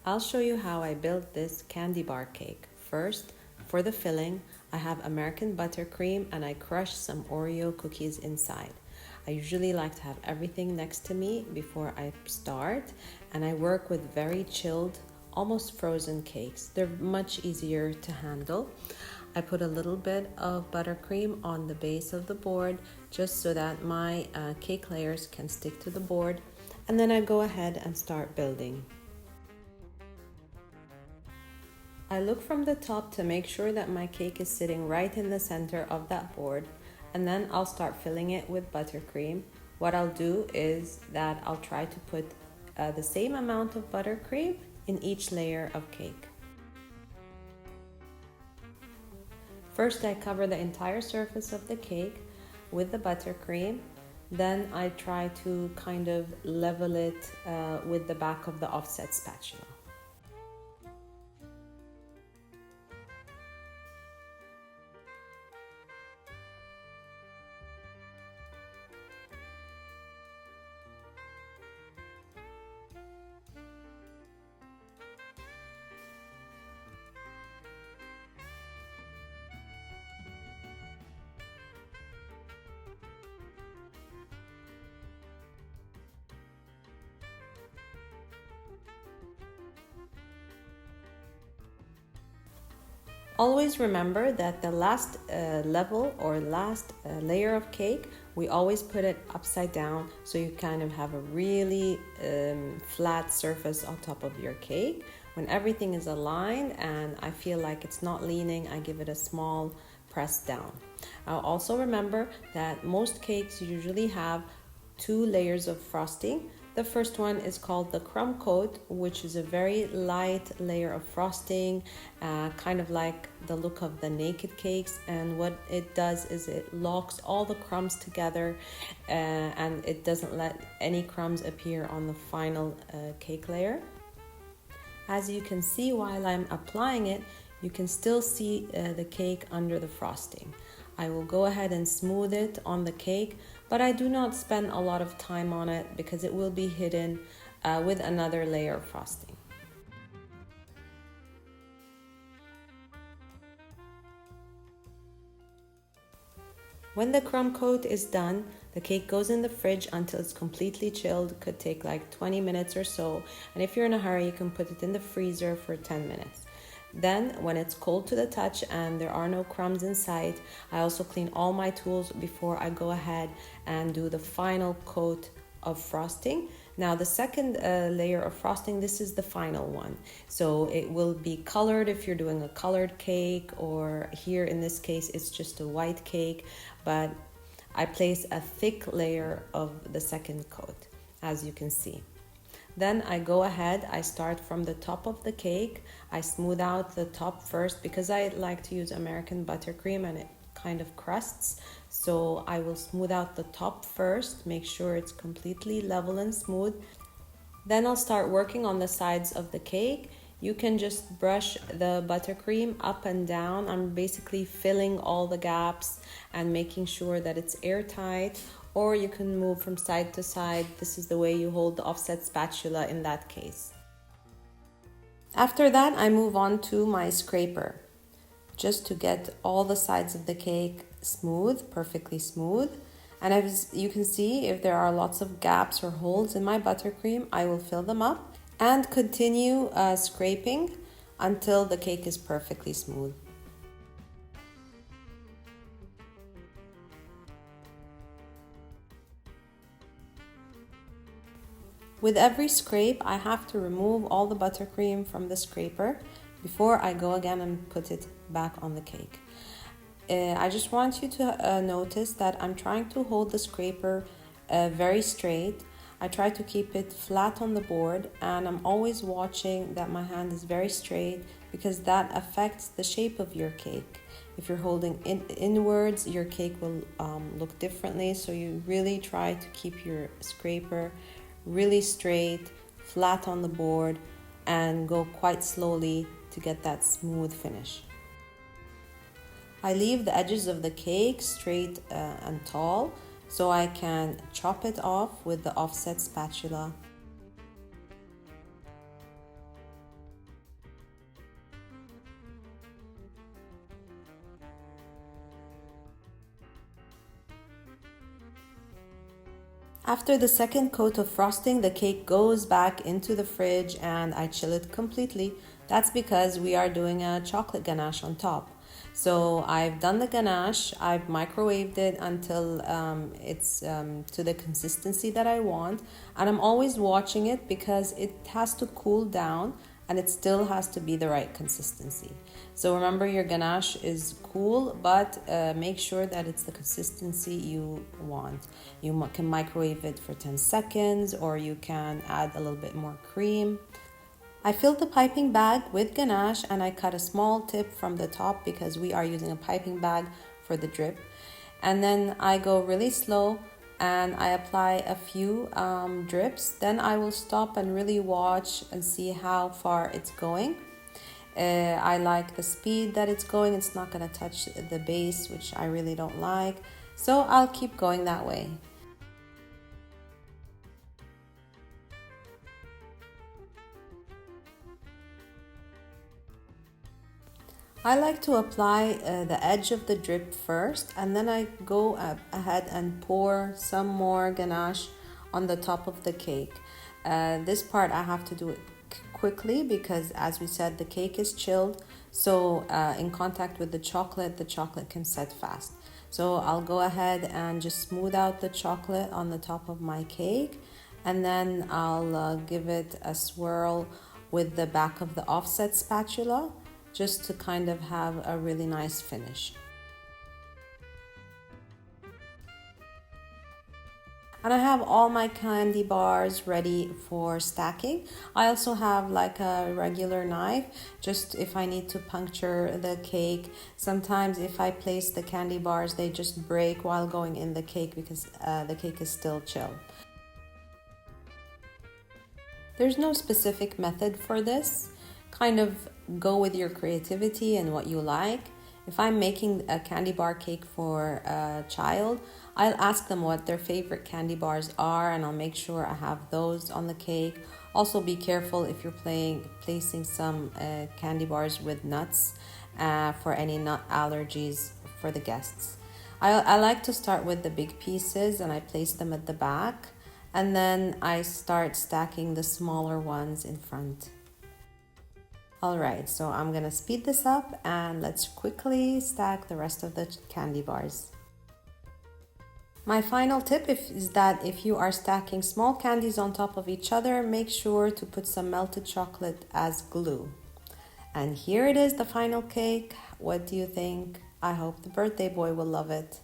I'll show you how I built this candy bar cake. First, for the filling, I have American buttercream and I crush some Oreo cookies inside. I usually like to have everything next to me before I start, and I work with very chilled, almost frozen cakes. They're much easier to handle. I put a little bit of buttercream on the base of the board just so that my cake layers can stick to the board, and then I go ahead and start building. I look from the top to make sure that my cake is sitting right in the center of that board, and then I'll start filling it with buttercream. What I'll do is that I'll try to put the same amount of buttercream in each layer of cake. First, I cover the entire surface of the cake with the buttercream. Then I try to kind of level it with the back of the offset spatula. Always remember that the last level or last layer of cake, we always put it upside down so you kind of have a really flat surface on top of your cake. When everything is aligned and I feel like it's not leaning, I give it a small press down. I'll also remember that most cakes usually have 2 layers of frosting. The first one is called the crumb coat, which is a very light layer of frosting, kind of like the look of the naked cakes. And what it does is it locks all the crumbs together and it doesn't let any crumbs appear on the final cake layer. As you can see while I'm applying it, you can still see the cake under the frosting. I will go ahead and smooth it on the cake, but I do not spend a lot of time on it because it will be hidden with another layer of frosting. When the crumb coat is done, the cake goes in the fridge until it's completely chilled. It could take like 20 minutes or so, and if you're in a hurry, you can put it in the freezer for 10 minutes. Then, when it's cold to the touch and there are no crumbs in sight, I also clean all my tools before I go ahead and do the final coat of frosting. Now, the second layer of frosting, this is the final one. So it will be colored if you're doing a colored cake, or here in this case, it's just a white cake. But I place a thick layer of the second coat, as you can see. Then I go ahead, I start from the top of the cake. I smooth out the top first because I like to use American buttercream and it kind of crusts. So I will smooth out the top first, make sure it's completely level and smooth. Then I'll start working on the sides of the cake. You can just brush the buttercream up and down. I'm basically filling all the gaps and making sure that it's airtight. Or you can move from side to side. This is the way you hold the offset spatula in that case. After that, I move on to my scraper, just to get all the sides of the cake smooth, perfectly smooth. And as you can see, if there are lots of gaps or holes in my buttercream, I will fill them up and continue scraping until the cake is perfectly smooth. With every scrape, I have to remove all the buttercream from the scraper before I go again and put it back on the cake. I just want you to notice that I'm trying to hold the scraper very straight. I try to keep it flat on the board, and I'm always watching that my hand is very straight because that affects the shape of your cake. If you're holding inwards, your cake will look differently, so you really try to keep your scraper really straight, flat on the board, and go quite slowly to get that smooth finish. I leave the edges of the cake straight and tall so I can chop it off with the offset spatula. After the second coat of frosting, the cake goes back into the fridge and I chill it completely. That's because we are doing a chocolate ganache on top. So I've done the ganache, I've microwaved it until it's to the consistency that I want. And I'm always watching it because it has to cool down and it still has to be the right consistency. So remember, your ganache is cool, but make sure that it's the consistency you want. You can microwave it for 10 seconds or you can add a little bit more cream. I filled the piping bag with ganache and I cut a small tip from the top because we are using a piping bag for the drip. And then I go really slow and I apply a few drips. Then I will stop and really watch and see how far it's going. I like the speed that it's going. It's not going to touch the base, which I really don't like. So I'll keep going that way. I like to apply the edge of the drip first, and then I go ahead and pour some more ganache on the top of the cake. This part I have to do it quickly because, as we said, the cake is chilled, so in contact with the chocolate can set fast. So I'll go ahead and just smooth out the chocolate on the top of my cake, and then I'll give it a swirl with the back of the offset spatula, just to kind of have a really nice finish. And I have all my candy bars ready for stacking. I also have like a regular knife, just if I need to puncture the cake. Sometimes if I place the candy bars, they just break while going in the cake because the cake is still chilled. There's no specific method for this. Kind of go with your creativity and what you like. If I'm making a candy bar cake for a child, I'll ask them what their favorite candy bars are and I'll make sure I have those on the cake. Also be careful if you're placing some candy bars with nuts for any nut allergies for the guests. I like to start with the big pieces and I place them at the back, and then I start stacking the smaller ones in front. Alright, so I'm gonna speed this up and let's quickly stack the rest of the candy bars. My final tip is that if you are stacking small candies on top of each other, make sure to put some melted chocolate as glue. And here it is, the final cake. What do you think? I hope the birthday boy will love it.